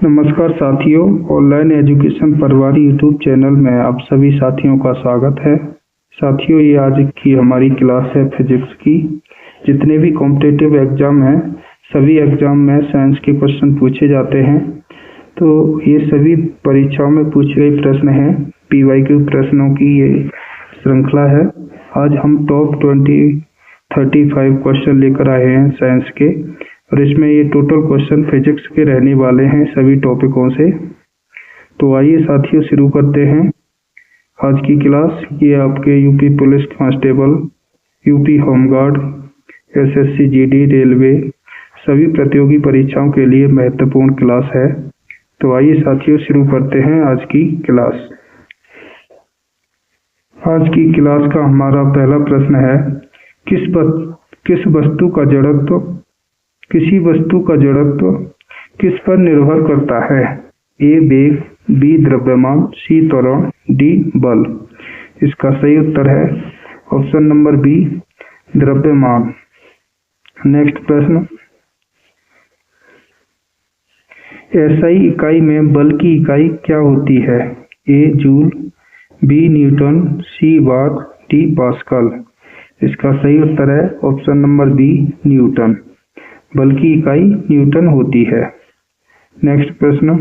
नमस्कार साथियों, online education परिवार यूट्यूब चैनल में आप सभी साथियों का स्वागत है। साथियों, ये आज की हमारी क्लास है फिजिक्स की। जितने भी कॉम्पिटिटिव एग्जाम हैं, सभी एग्जाम में साइंस के क्वेश्चन पूछे जाते हैं। तो ये सभी परीक्षाओं में पूछे गए प्रश्न हैं। PYQ प्रश्नों की ये श्रृंखला है। आज हम टॉप 35 क्वेश्चन लेकर आए हैं साइंस के, और इसमें ये टोटल क्वेश्चन फिजिक्स के रहने वाले हैं सभी टॉपिकों से। तो आइए साथियों, शुरू करते हैं आज की क्लास। ये आपके UP police constable, UP home guard, SSC GD, railway सभी प्रतियोगी परीक्षाओं के लिए महत्वपूर्ण क्लास है। तो आइए साथियों, शुरू करते हैं आज की क्लास। आज की क्लास का हमारा पहला प्रश्न है, किसी वस्तु का जड़त्व किस पर निर्भर करता है? A वेग, B द्रव्यमान, C त्वरण, D बल। इसका सही उत्तर है ऑप्शन नंबर B, द्रव्यमान। नेक्स्ट प्रश्न, SI इकाई में बल की इकाई क्या होती है? A joule, B newton, C watt, D pascal. इसका सही उत्तर है ऑप्शन नंबर B, न्यूटन। बल की इकाई न्यूटन होती है। नेक्स्ट प्रश्न,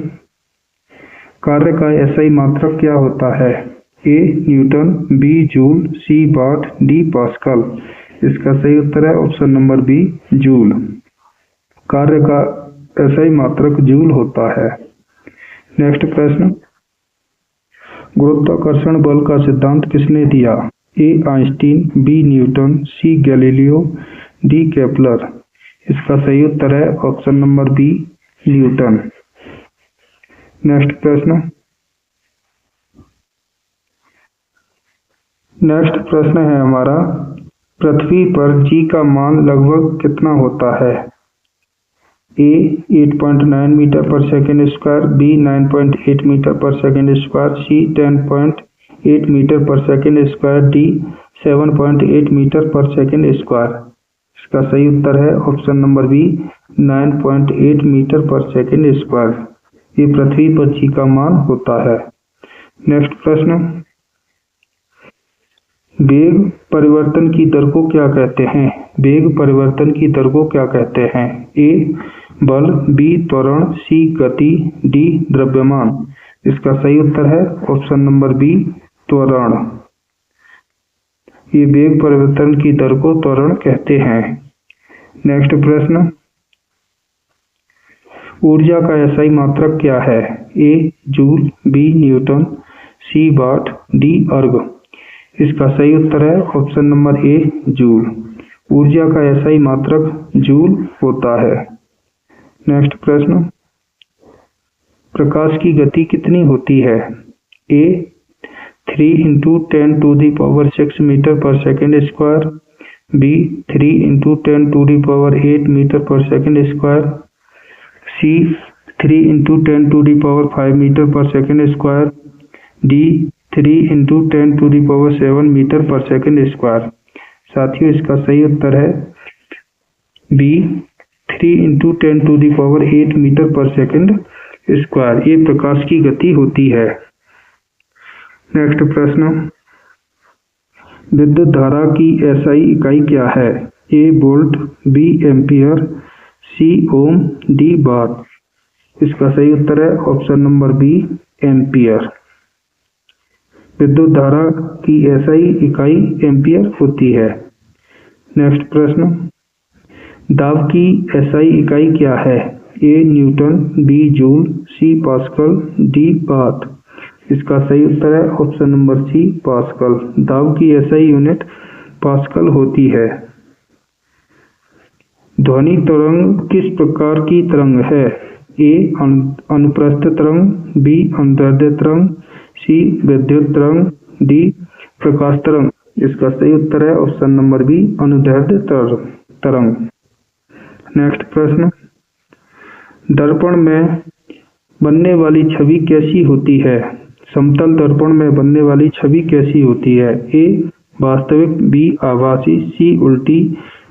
कार्य का SI मात्रक क्या होता है? A newton, B joule, C watt, D pascal. इसका सही उत्तर है ऑप्शन नंबर B, जूल। कार्य का SI मात्रक जूल होता है। नेक्स्ट प्रश्न, गुरुत्वाकर्षण बल का सिद्धांत किसने दिया? A Einstein, B newton, C Galileo, D Kepler. इसका सही उत्तर है option number B, Newton. Next प्रश्न, है हमारा, पृथ्वी पर G का मान लगभग कितना होता है? A 8.9 मीटर पर सेकेंड स्क्वायर, B 9.8 मीटर पर सेकेंड स्क्वायर, C 10.8 मीटर पर सेकेंड स्क्वायर, D 7.8 मीटर पर सेकेंड स्क्वायर। इसका सही उत्तर है ऑप्शन नंबर B, 9.8 मीटर पर सेकेंड स्क्वायर। ये पृथ्वी पर G का मान होता है। नेक्स्ट प्रश्न, वेग परिवर्तन की दर को क्या कहते हैं? वेग परिवर्तन की दर को क्या कहते हैं? A बल, B त्वरण, C गति, D द्रव्यमान। इसका सही उत्तर है ऑप्शन नंबर B, त्वरण। ये वेग परिवर्तन की दर को त्वरण कहते हैं। नेक्स्ट प्रश्न, ऊर्जा का SI मात्रक क्या है? A joule, B newton, C watt, D erg. इसका सही उत्तर है ऑप्शन नंबर A, जूल। ऊर्जा का SI मात्रक जूल होता है। नेक्स्ट प्रश्न, प्रकाश की गति कितनी होती है? A 3 × 10⁻6 मीटर पर सेकेंड स्क्वायर, B 3 × 10⁸ मीटर पर सेकेंड स्क्वायर, C 3 × 10⁵ मीटर पर सेकेंड स्क्वायर, D 3 × 10⁷ मीटर पर सेकेंड स्क्वायर। साथियों, इसका सही उत्तर है B 3 × 10⁸ मीटर पर सेकेंड स्क्वायर। ये प्रकाश की गति होती है। नेक्स्ट प्रश्न, विद्युत धारा की SI इकाई क्या है? A volt, B ampere, C ohm, D watt. इसका सही उत्तर है ऑप्शन नंबर B, एम्पियर। विद्युत धारा की SI इकाई एम्पियर होती है। नेक्स्ट प्रश्न, दाब की SI इकाई क्या है? A newton, B joule, C pascal, D watt. इसका सही उत्तर है ऑप्शन नंबर C, पास्कल। दाब की SI यूनिट पास्कल होती है। ध्वनि तरंग किस प्रकार की तरंग है? A अनुप्रस्थ तरंग, B अनुदैर्ध्य तरंग, C विद्युत तरंग, D प्रकाश तरंग। इसका सही उत्तर है ऑप्शन नंबर B, अनुदैर्ध्य तरंग। नेक्स्ट प्रश्न, दर्पण में बनने वाली छवि कैसी होती है? समतल दर्पण में बनने वाली छवि कैसी होती है? A वास्तविक, B आभासी, C उल्टी,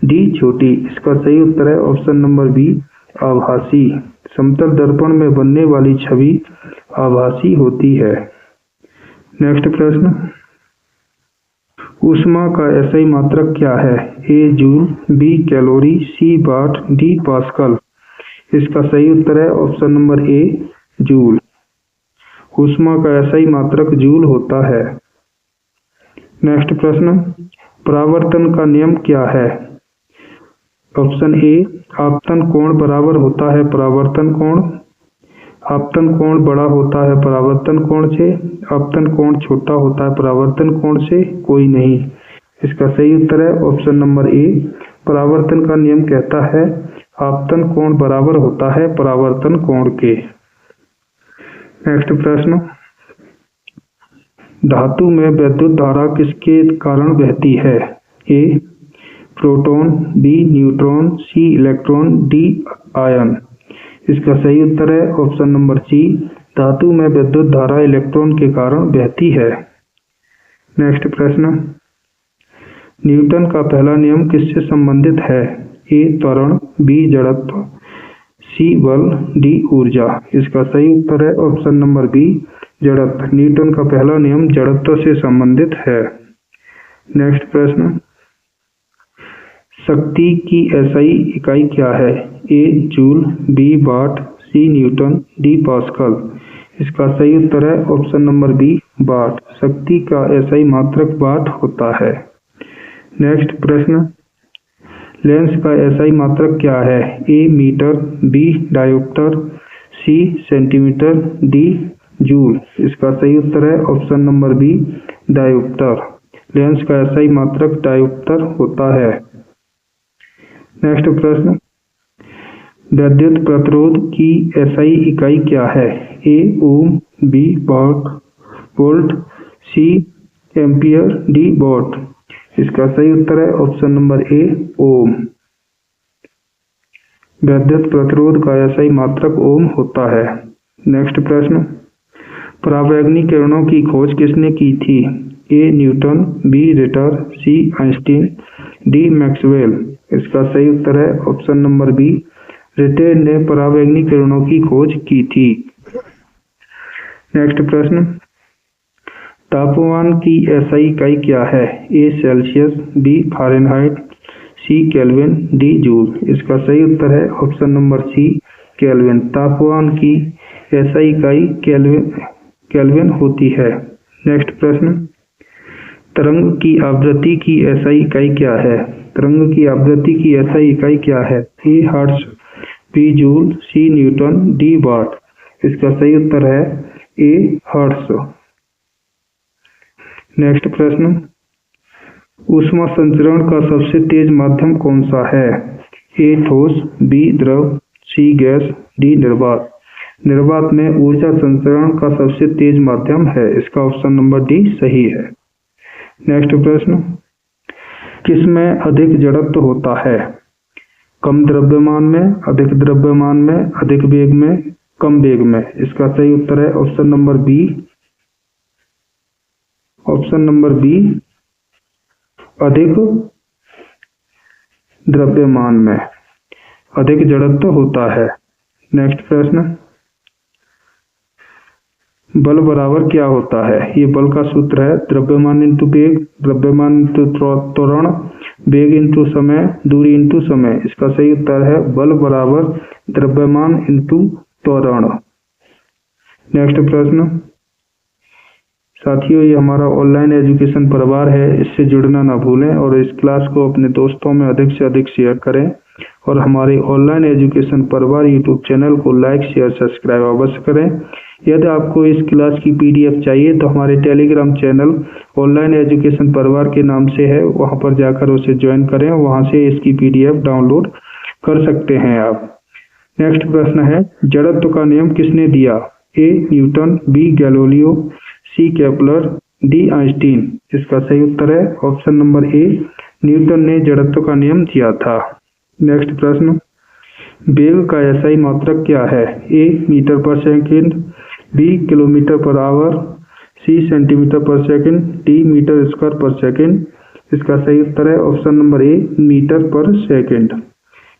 D छोटी। इसका सही उत्तर है ऑप्शन नंबर B, आभासी। समतल दर्पण में बनने वाली छवि आभासी होती है। नेक्स्ट प्रश्न, ऊष्मा का एसआई मात्रक क्या है? ए जूल, बी कैलोरी, सी वाट, डी पास्कल। इसका सही उत्तर है ऑप्शन नंबर ए जूल। ऊष्मा का एसआई मात्रक जूल होता है। नेक्स्ट प्रश्न, परावर्तन का नियम क्या है? ऑप्शन ए आपतन कोण बराबर होता है परावर्तन कोण। आपतन कोण बड़ा होता है परावर्तन कोण से। आपतन कोण छोटा होता है परावर्तन कोण से। कोई नहीं। इसका सही उत्तर है ऑप्शन नंबर ए। परावर्तन का नियम कहता है आपतन कोण बराबर होता है परावर्तन कोण के। नेक्स्ट प्रश्न, धातु में विद्युत धारा किसके कारण बहती है? ए प्रोटॉन, बी न्यूट्रॉन, सी इलेक्ट्रॉन, डी आयन। इसका सही उत्तर है ऑप्शन नंबर सी। धातु में विद्युत धारा इलेक्ट्रॉन के कारण बहती है। नेक्स्ट प्रश्न, न्यूटन का पहला नियम किससे संबंधित है? ए त्वरण, बी जड़त्व, सी बल, डी ऊर्जा। इसका सही उत्तर है ऑप्शन नंबर बी जड़त्व। न्यूटन का पहला नियम जड़त्व से संबंधित है। नेक्स्ट प्रश्न, शक्ति की एसआई इकाई क्या है? ए जूल, बी वाट, सी न्यूटन, डी पास्कल। इसका सही उत्तर है ऑप्शन नंबर बी वाट। शक्ति का एसआई मात्रक वाट होता है। नेक्स्ट प्रश्न, लेंस का एसआई मात्रक क्या है? A metre, B dioptre, C centimetre, D joule. इसका सही उत्तर है option number B dioptre. Lens का एसआई मात्रक डायोप्टर होता है। नेक्स्ट प्रश्न, विद्युत प्रतिरोध की एसआई इकाई क्या है? A ohm, B volt, C ampere, D watt. इसका सही उत्तर है ऑप्शन नंबर ए ओम। विद्युत प्रतिरोध का एसआई मात्रक ओम होता है। नेक्स्ट प्रश्न, परावैंगनी किरणों की खोज किसने की थी? A Newton, B Ritter, C Einstein, D Maxwell. इसका सही उत्तर है ऑप्शन नंबर बी रिटर ने परावैंगनी किरणों की खोज की थी। नेक्स्ट प्रश्न, तापमान की एसआई इकाई क्या है? ए सेल्सियस, बी फ़ारेनहाइट, सी केल्विन, डी जूल। इसका सही उत्तर है ऑप्शन नंबर सी केल्विन। तापमान की एसआई इकाई केल्विन होती है। नेक्स्ट प्रश्न, तरंग की आवृत्ति की एसआई इकाई क्या है? तरंग की आवृत्ति की एसआई इकाई क्या है? ए हर्ट्ज, बी जूल, सी न्यूटन, डी वाट। इसका सही उत्तर है ए हर्ट्ज। नेक्स्ट प्रश्न, ऊष्मा संचरण का सबसे तेज माध्यम कौन सा है? ए ठोस, बी द्रव, सी गैस, डी निर्वात। निर्वात में ऊर्जा संचरण का सबसे तेज माध्यम है। इसका ऑप्शन नंबर डी सही है। नेक्स्ट प्रश्न, किसमें अधिक जड़त्व होता है? कम द्रव्यमान में, अधिक द्रव्यमान में, अधिक वेग में, कम वेग में। इसका सही उत्तर है option number B. Option number B अधिक द्रव्यमान में अधिक जड़त्व होता है। नेक्स्ट प्रश्न, बल बराबर क्या होता है? ये बल का सूत्र है द्रव्यमान इंटू वेग, द्रव्यमान इंटू त्वरण, वेग इंटू समय, दूरी इंटू समय। इसका सही उत्तर है बल बराबर द्रव्यमान इंटू त्वरण। नेक्स्ट प्रश्न, साथियों ये हमारा ऑनलाइन एजुकेशन परिवार है, इससे जुड़ना ना भूलें और इस क्लास को अपने दोस्तों में अधिक से अधिक शेयर करें और हमारे ऑनलाइन एजुकेशन परिवार यूट्यूब चैनल को लाइक शेयर सब्सक्राइब अवश्य करें। यदि आपको इस क्लास की पीडीएफ चाहिए तो हमारे टेलीग्राम चैनल ऑनलाइन एजुकेशन परिवार के नाम से है, वहां पर जाकर उसे ज्वाइन करें, वहां से इसकी पीडीएफ डाउनलोड कर सकते हैं आप। नेक्स्ट प्रश्न है, जड़त्व का नियम किसने दिया? A Newton, B Galileo, C Kepler, D Einstein. इसका सही उत्तर है ऑप्शन नंबर ए न्यूटन ने जड़त्व का नियम दिया था। नेक्स्ट प्रश्न, वेग का एसआई मात्रक क्या है? ए मीटर पर सेकंड, बी किलोमीटर पर आवर, सी सेंटीमीटर पर सेकंड, डी मीटर स्क्वायर पर सेकंड। इसका सही उत्तर है ऑप्शन नंबर ए मीटर पर सेकंड।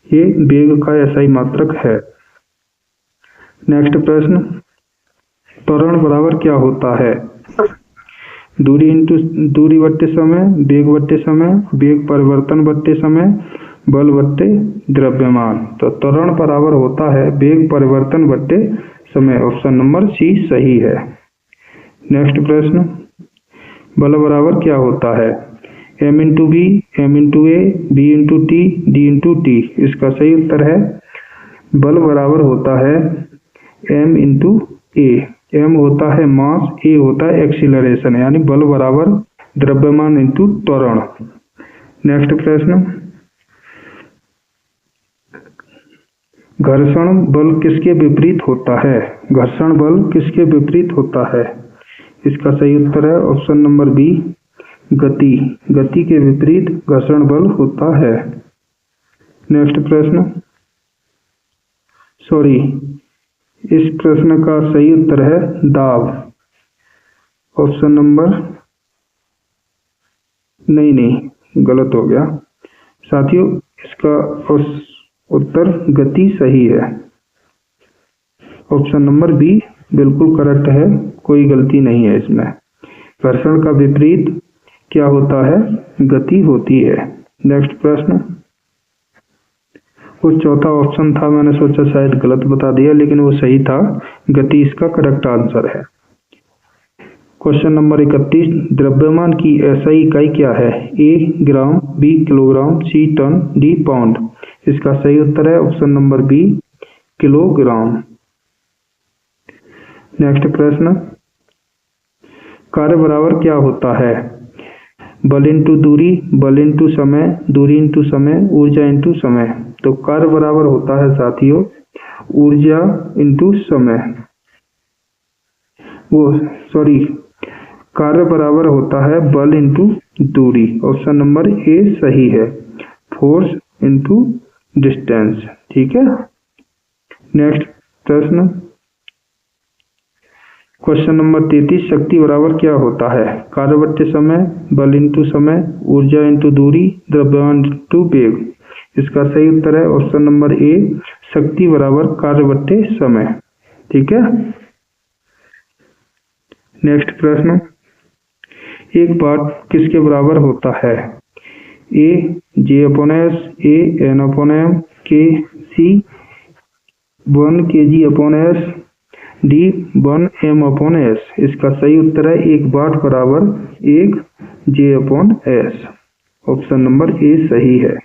ये वेग का एसआई मात्रक है। नेक्स्ट प्रश्न, त्वरण बराबर क्या होता है? दूरी बट्टे समय, वेग बट्टे समय, वेग परिवर्तन बट्टे समय, बल बट्टे द्रव्यमान। तो त्वरण बराबर होता है वेग परिवर्तन बट्टे समय। ऑप्शन नंबर सी सही है। नेक्स्ट प्रश्न, बल बराबर क्या होता है? m into B, m into A, b into T, d into T. इसका सही उत्तर है बल बराबर होता है m इंटू ए। m होता है मास, a होता है एक्सीलरेशन, यानी बल बराबर द्रव्यमान इंटू त्वरण। नेक्स्ट प्रश्न, घर्षण बल किसके विपरीत होता है? घर्षण बल किसके विपरीत होता है? इसका सही उत्तर है ऑप्शन नंबर बी, गति। गति के विपरीत घर्षण बल होता है। नेक्स्ट प्रश्न, इस प्रश्न का सही उत्तर है दाब। ऑप्शन नंबर नहीं, गलत हो गया साथियों। इसका उत्तर गति सही है। ऑप्शन नंबर बी बिल्कुल करेक्ट है, कोई गलती नहीं है इसमें। घर्षण का विपरीत क्या होता है? गति होती है। नेक्स्ट प्रश्न, वो चौथा ऑप्शन था, मैंने सोचा शायद गलत बता दिया, लेकिन वो सही था। गति इसका करेक्ट आंसर है। क्वेश्चन नंबर 31, द्रव्यमान की एसआई इकाई क्या है? A gram, B kilogram, C ton, D pound. इसका सही उत्तर है option number B, kilogram. Next प्रश्न, कार्य बराबर क्या होता है? बल इंटू दूरी, बल इंटू समय, दूरी इंटू समय, ऊर्जा इंटू समय। तो कार्य बराबर होता है साथियों ऊर्जा इंटू समय। कार्य बराबर होता है बल इंटू दूरी। ऑप्शन नंबर ए सही है, फोर्स इंटू डिस्टेंस। ठीक है। नेक्स्ट प्रश्न, क्वेश्चन नंबर 33, शक्ति बराबर क्या होता है? कार्य बट्टे समय, बल इंटू समय, ऊर्जा इंटू दूरी, द्रव्यमान इंटू वेग। इसका सही उत्तर है ऑप्शन नंबर ए, शक्ति बराबर कार्य बट्टे समय। ठीक है। नेक्स्ट प्रश्न, एक वाट किसके बराबर होता है? ए जे upon S, A N upon M, के सी 1 kg upon S, D 1 m upon S. इसका सही उत्तर है एक वाट बराबर 1 जे अपॉन एस। ऑप्शन नंबर ए सही है।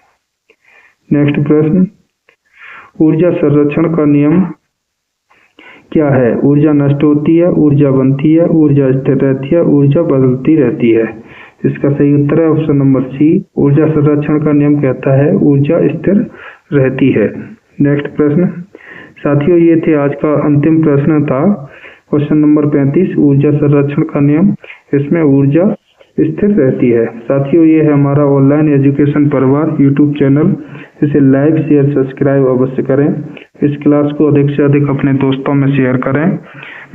नेक्स्ट प्रश्न, ऊर्जा संरक्षण का नियम क्या है? ऊर्जा नष्ट होती है, ऊर्जा बनती है, ऊर्जा स्थिर रहती है, ऊर्जा बदलती रहती है। इसका सही उत्तर है ऑप्शन नंबर सी, ऊर्जा संरक्षण का नियम कहता है ऊर्जा स्थिर रहती है। नेक्स्ट प्रश्न, साथियों ये थे आज का अंतिम प्रश्न था क्वेश्चन नंबर 35, ऊर्जा संरक्षण का नियम। इसमें ऊर्जा स्थिर रहती है। साथियों ये है हमारा ऑनलाइन एजुकेशन परिवार यूट्यूब चैनल। इसे लाइक शेयर सब्सक्राइब अवश्य करें। इस क्लास को अधिक से अधिक अपने दोस्तों में शेयर करें।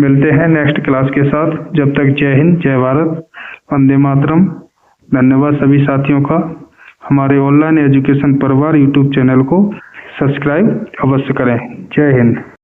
मिलते हैं नेक्स्ट क्लास के साथ। जब तक जय हिंद, जय भारत, वंदे मातरम। धन्यवाद सभी साथियों का। हमारे ऑनलाइन एजुकेशन परिवार यूट्यूब चैनल को सब्सक्राइब अवश्य करें। जय हिंद।